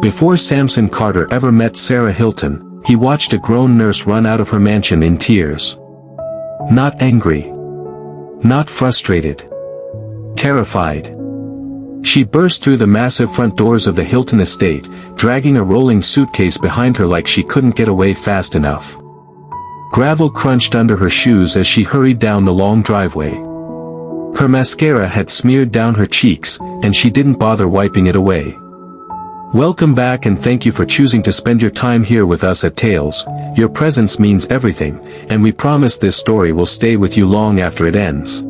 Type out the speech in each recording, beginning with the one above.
Before Samson Carter ever met Sarah Hilton, he watched a grown nurse run out of her mansion in tears. Not angry. Not frustrated. Terrified. She burst through the massive front doors of the Hilton estate, dragging a rolling suitcase behind her like she couldn't get away fast enough. Gravel crunched under her shoes as she hurried down the long driveway. Her mascara had smeared down her cheeks, and she didn't bother wiping it away. Welcome back, and thank you for choosing to spend your time here with us at Tales. Your presence means everything, and we promise this story will stay with you long after it ends.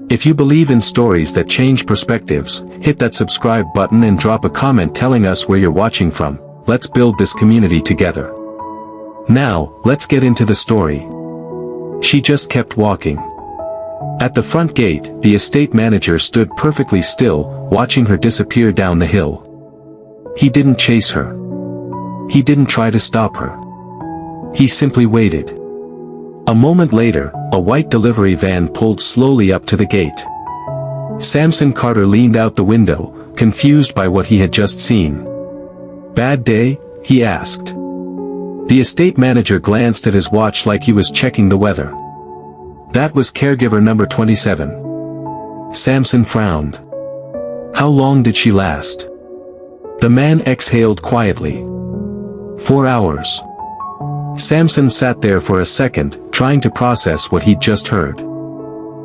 If you believe in stories that change perspectives, hit that subscribe button and drop a comment telling us where you're watching from. Let's build this community together. Now, let's get into the story. She just kept walking. At the front gate, the estate manager stood perfectly still, watching her disappear down the hill. He didn't chase her. He didn't try to stop her. He simply waited. A moment later, a white delivery van pulled slowly up to the gate. Samson Carter leaned out the window, confused by what he had just seen. "Bad day?" he asked. The estate manager glanced at his watch like he was checking the weather. That was caregiver number 27. Samson frowned. How long did she last? The man exhaled quietly. 4 hours. Samson sat there for a second, trying to process what he'd just heard.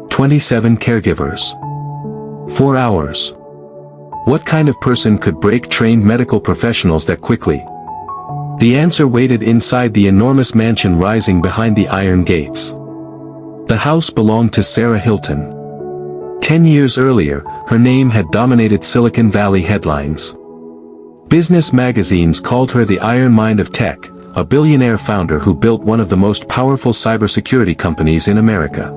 27 caregivers. 4 hours. What kind of person could break trained medical professionals that quickly? The answer waited inside the enormous mansion rising behind the iron gates. The house belonged to Sarah Hilton. 10 years earlier, her name had dominated Silicon Valley headlines. Business magazines called her the Iron Mind of Tech, a billionaire founder who built one of the most powerful cybersecurity companies in America.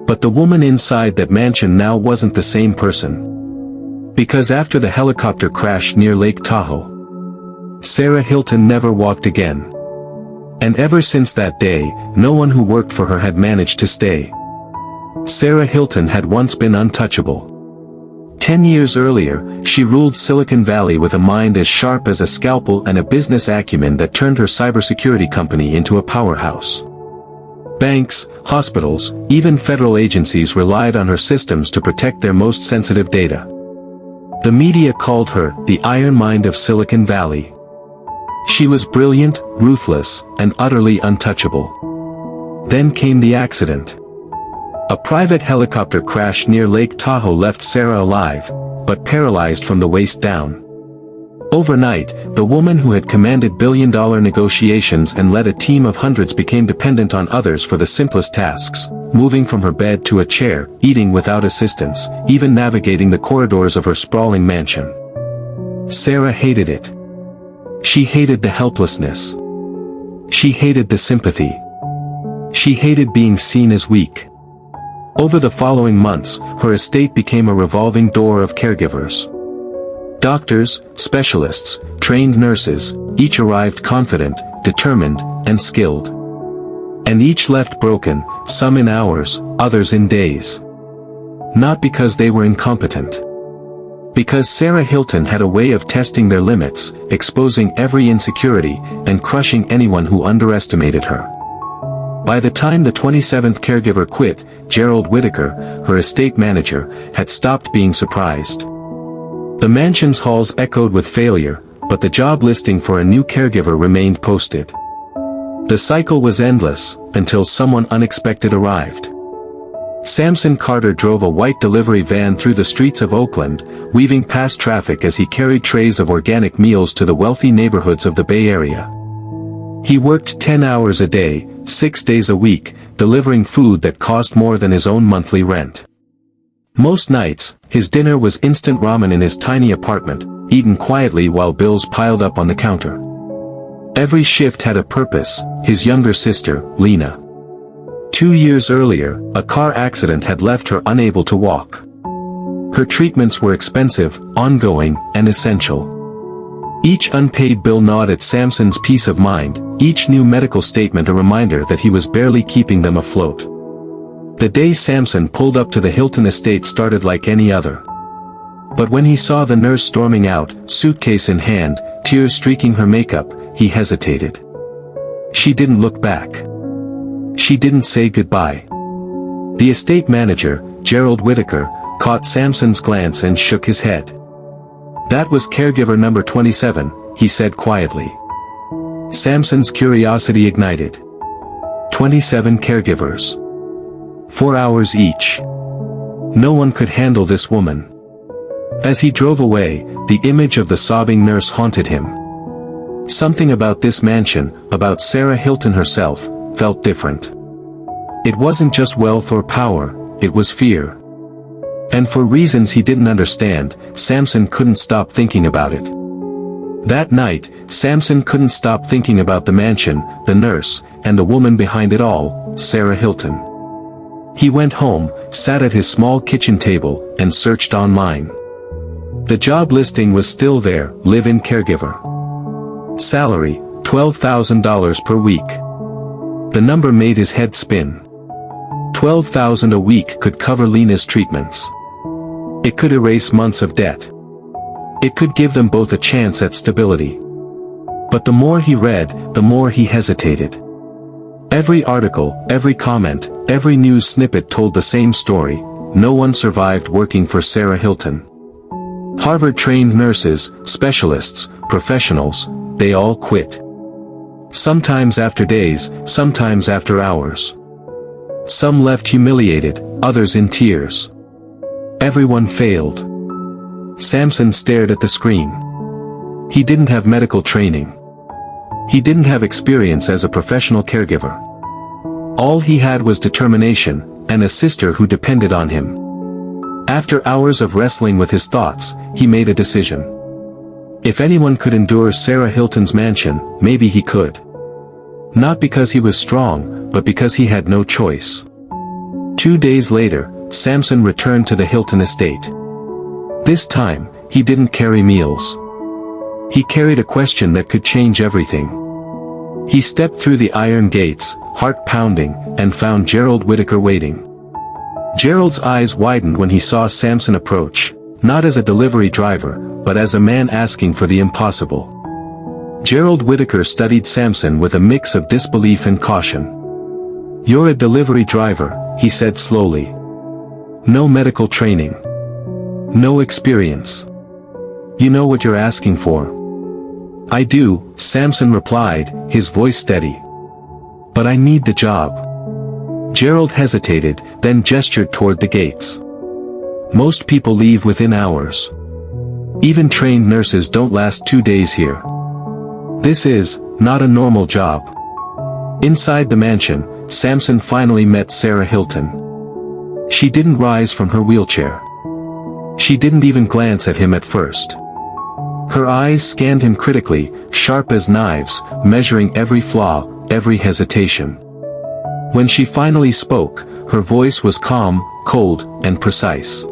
But the woman inside that mansion now wasn't the same person. Because after the helicopter crash near Lake Tahoe, Sarah Hilton never walked again. And ever since that day, no one who worked for her had managed to stay. Sarah Hilton had once been untouchable. 10 years earlier, she ruled Silicon Valley with a mind as sharp as a scalpel and a business acumen that turned her cybersecurity company into a powerhouse. Banks, hospitals, even federal agencies relied on her systems to protect their most sensitive data. The media called her the Iron Mind of Silicon Valley. She was brilliant, ruthless, and utterly untouchable. Then came the accident. A private helicopter crash near Lake Tahoe left Sarah alive, but paralyzed from the waist down. Overnight, the woman who had commanded billion-dollar negotiations and led a team of hundreds became dependent on others for the simplest tasks, moving from her bed to a chair, eating without assistance, even navigating the corridors of her sprawling mansion. Sarah hated it. She hated the helplessness. She hated the sympathy. She hated being seen as weak. Over the following months, her estate became a revolving door of caregivers. Doctors, specialists, trained nurses, each arrived confident, determined, and skilled. And each left broken, some in hours, others in days. Not because they were incompetent. Because Sarah Hilton had a way of testing their limits, exposing every insecurity, and crushing anyone who underestimated her. By the time the 27th caregiver quit, Gerald Whitaker, her estate manager, had stopped being surprised. The mansion's halls echoed with failure, but the job listing for a new caregiver remained posted. The cycle was endless, until someone unexpected arrived. Samson Carter drove a white delivery van through the streets of Oakland, weaving past traffic as he carried trays of organic meals to the wealthy neighborhoods of the Bay Area. He worked 10 hours a day, 6 days a week, delivering food that cost more than his own monthly rent. Most nights, his dinner was instant ramen in his tiny apartment, eaten quietly while bills piled up on the counter. Every shift had a purpose, his younger sister, Lena. 2 years earlier, a car accident had left her unable to walk. Her treatments were expensive, ongoing, and essential. Each unpaid bill gnawed at Samson's peace of mind, each new medical statement a reminder that he was barely keeping them afloat. The day Samson pulled up to the Hilton estate started like any other. But when he saw the nurse storming out, suitcase in hand, tears streaking her makeup, he hesitated. She didn't look back. She didn't say goodbye. The estate manager, Gerald Whitaker, caught Samson's glance and shook his head. "That was caregiver number 27, he said quietly. Samson's curiosity ignited. 27 caregivers. 4 hours each. No one could handle this woman. As he drove away, the image of the sobbing nurse haunted him. Something about this mansion, about Sarah Hilton herself, felt different. It wasn't just wealth or power, it was fear. And for reasons he didn't understand, Samson couldn't stop thinking about it. That night, Samson couldn't stop thinking about the mansion, the nurse, and the woman behind it all, Sarah Hilton. He went home, sat at his small kitchen table, and searched online. The job listing was still there, live-in caregiver. Salary, $12,000 per week. The number made his head spin. $12,000 a week could cover Lena's treatments. It could erase months of debt. It could give them both a chance at stability. But the more he read, the more he hesitated. Every article, every comment, every news snippet told the same story: no one survived working for Sarah Hilton. Harvard-trained nurses, specialists, professionals, they all quit. Sometimes after days, sometimes after hours. Some left humiliated, others in tears. Everyone failed. Samson stared at the screen. He didn't have medical training. He didn't have experience as a professional caregiver. All he had was determination, and a sister who depended on him. After hours of wrestling with his thoughts, he made a decision. If anyone could endure Sarah Hilton's mansion, maybe he could. Not because he was strong, but because he had no choice. 2 days later, Samson returned to the Hilton estate. This time, he didn't carry meals. He carried a question that could change everything. He stepped through the iron gates, heart pounding, and found Gerald Whitaker waiting. Gerald's eyes widened when he saw Samson approach, not as a delivery driver, but as a man asking for the impossible. Gerald Whitaker studied Samson with a mix of disbelief and caution. "You're a delivery driver," he said slowly. "No medical training. No experience. You know what you're asking for." "I do," Samson replied, his voice steady. "But I need the job." Gerald hesitated, then gestured toward the gates. "Most people leave within hours. Even trained nurses don't last 2 days here. This is not a normal job." Inside the mansion, Samson finally met Sarah Hilton. She didn't rise from her wheelchair. She didn't even glance at him at first. Her eyes scanned him critically, sharp as knives, measuring every flaw, every hesitation. When she finally spoke, her voice was calm, cold, and precise.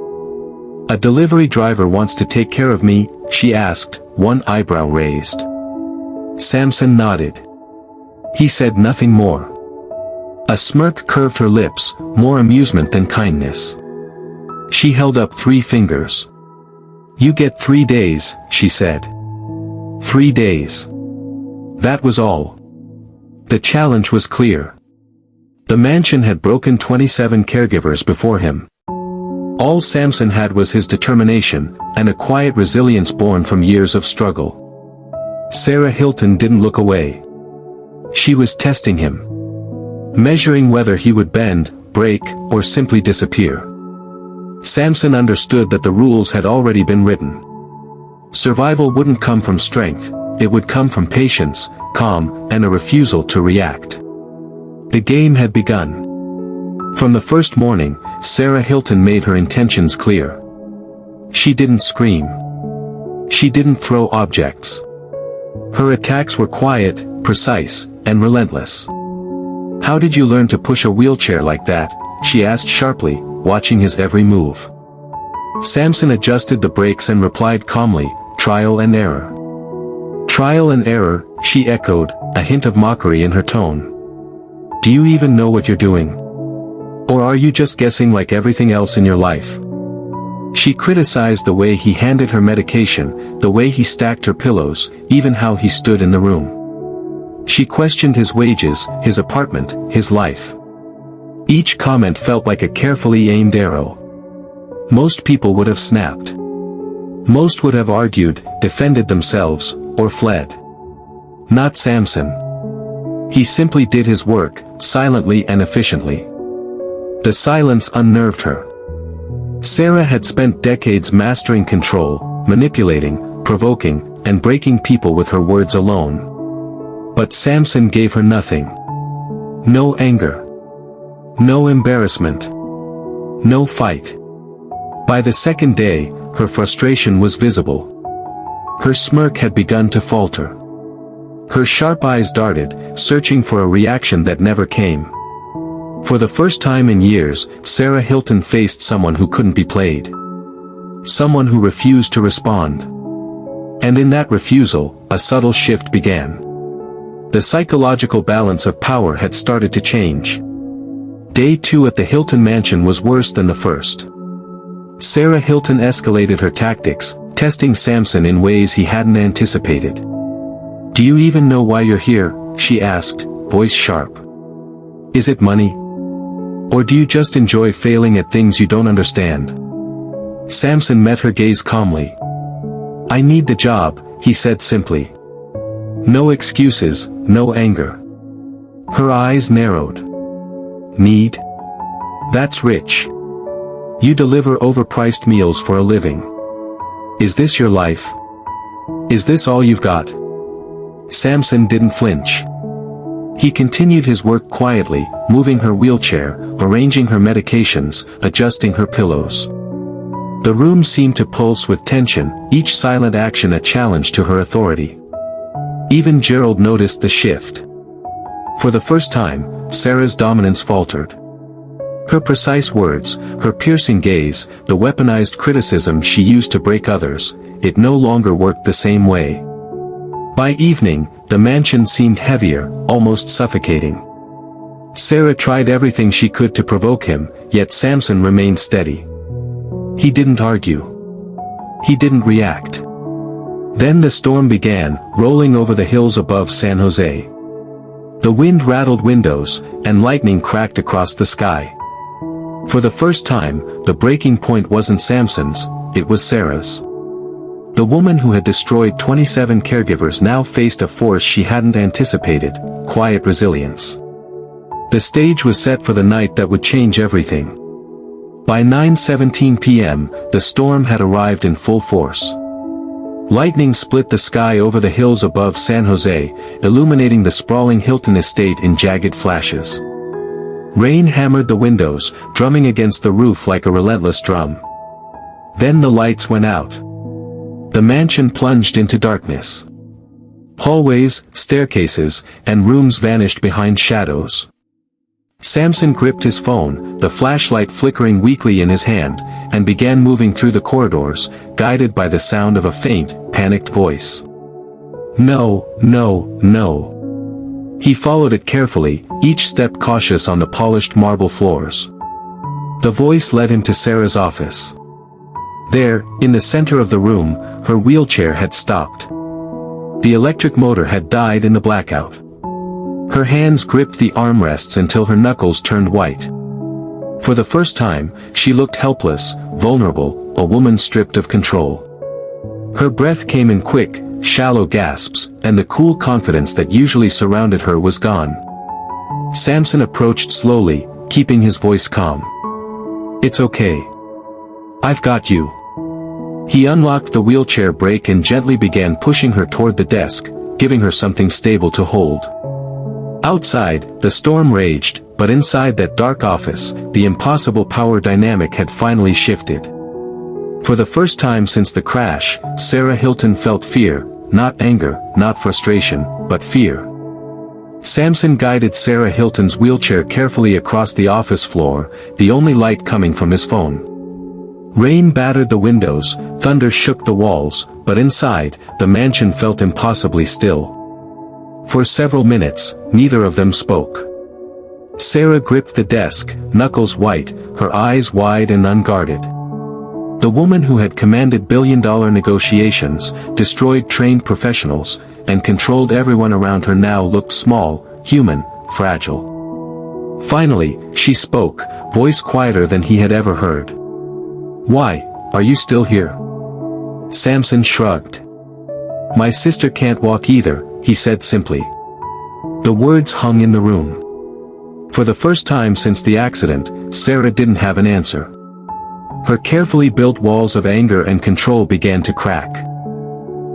"A delivery driver wants to take care of me?" she asked, one eyebrow raised. Samson nodded. He said nothing more. A smirk curved her lips, more amusement than kindness. She held up 3 fingers. "You get 3 days," she said. 3 days. That was all. The challenge was clear. The mansion had broken 27 caregivers before him. All Samson had was his determination, and a quiet resilience born from years of struggle. Sarah Hilton didn't look away. She was testing him. Measuring whether he would bend, break, or simply disappear. Samson understood that the rules had already been written. Survival wouldn't come from strength, it would come from patience, calm, and a refusal to react. The game had begun. From the first morning, Sarah Hilton made her intentions clear. She didn't scream. She didn't throw objects. Her attacks were quiet, precise, and relentless. "How did you learn to push a wheelchair like that?" she asked sharply, watching his every move. Samson adjusted the brakes and replied calmly, "Trial and error." "Trial and error," she echoed, a hint of mockery in her tone. "Do you even know what you're doing? Or are you just guessing like everything else in your life?" She criticized the way he handed her medication, the way he stacked her pillows, even how he stood in the room. She questioned his wages, his apartment, his life. Each comment felt like a carefully aimed arrow. Most people would have snapped. Most would have argued, defended themselves, or fled. Not Samson. He simply did his work, silently and efficiently. The silence unnerved her. Sarah had spent decades mastering control, manipulating, provoking, and breaking people with her words alone. But Samson gave her nothing. No anger. No embarrassment. No fight. By the second day, her frustration was visible. Her smirk had begun to falter. Her sharp eyes darted, searching for a reaction that never came. For the first time in years, Sarah Hilton faced someone who couldn't be played. Someone who refused to respond. And in that refusal, a subtle shift began. The psychological balance of power had started to change. Day 2 at the Hilton mansion was worse than the first. Sarah Hilton escalated her tactics, testing Samson in ways he hadn't anticipated. "Do you even know why you're here?" she asked, voice sharp. "Is it money? Or do you just enjoy failing at things you don't understand?" Samson met her gaze calmly. "I need the job," he said simply. No excuses, no anger. Her eyes narrowed. "Need? That's rich. You deliver overpriced meals for a living. Is this your life? Is this all you've got?" Samson didn't flinch. He continued his work quietly, moving her wheelchair, arranging her medications, adjusting her pillows. The room seemed to pulse with tension, each silent action a challenge to her authority. Even Gerald noticed the shift. For the first time, Sarah's dominance faltered. Her precise words, her piercing gaze, the weaponized criticism she used to break others, it no longer worked the same way. By evening, the mansion seemed heavier, almost suffocating. Sarah tried everything she could to provoke him, yet Samson remained steady. He didn't argue. He didn't react. Then the storm began, rolling over the hills above San Jose. The wind rattled windows, and lightning cracked across the sky. For the first time, the breaking point wasn't Samson's, it was Sarah's. The woman who had destroyed 27 caregivers now faced a force she hadn't anticipated, quiet resilience. The stage was set for the night that would change everything. By 9:17 p.m., the storm had arrived in full force. Lightning split the sky over the hills above San Jose, illuminating the sprawling Hilton estate in jagged flashes. Rain hammered the windows, drumming against the roof like a relentless drum. Then the lights went out. The mansion plunged into darkness. Hallways, staircases, and rooms vanished behind shadows. Samson gripped his phone, the flashlight flickering weakly in his hand, and began moving through the corridors, guided by the sound of a faint, panicked voice. "No, no, no." He followed it carefully, each step cautious on the polished marble floors. The voice led him to Sarah's office. There, in the center of the room, her wheelchair had stopped. The electric motor had died in the blackout. Her hands gripped the armrests until her knuckles turned white. For the first time, she looked helpless, vulnerable, a woman stripped of control. Her breath came in quick, shallow gasps, and the cool confidence that usually surrounded her was gone. Samson approached slowly, keeping his voice calm. "It's okay. I've got you." He unlocked the wheelchair brake and gently began pushing her toward the desk, giving her something stable to hold. Outside, the storm raged, but inside that dark office, the impossible power dynamic had finally shifted. For the first time since the crash, Sarah Hilton felt fear, not anger, not frustration, but fear. Samson guided Sarah Hilton's wheelchair carefully across the office floor, the only light coming from his phone. Rain battered the windows, thunder shook the walls, but inside, the mansion felt impossibly still. For several minutes, neither of them spoke. Sarah gripped the desk, knuckles white, her eyes wide and unguarded. The woman who had commanded billion-dollar negotiations, destroyed trained professionals, and controlled everyone around her now looked small, human, fragile. Finally, she spoke, voice quieter than he had ever heard. "Why, are you still here?" Samson shrugged. "My sister can't walk either," he said simply. The words hung in the room. For the first time since the accident, Sarah didn't have an answer. Her carefully built walls of anger and control began to crack.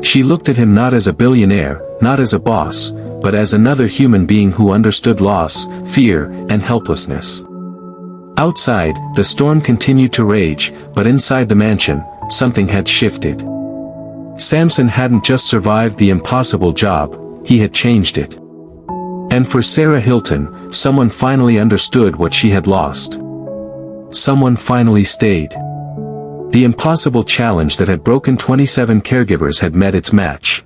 She looked at him not as a billionaire, not as a boss, but as another human being who understood loss, fear, and helplessness. Outside, the storm continued to rage, but inside the mansion, something had shifted. Samson hadn't just survived the impossible job, he had changed it. And for Sarah Hilton, someone finally understood what she had lost. Someone finally stayed. The impossible challenge that had broken 27 caregivers had met its match.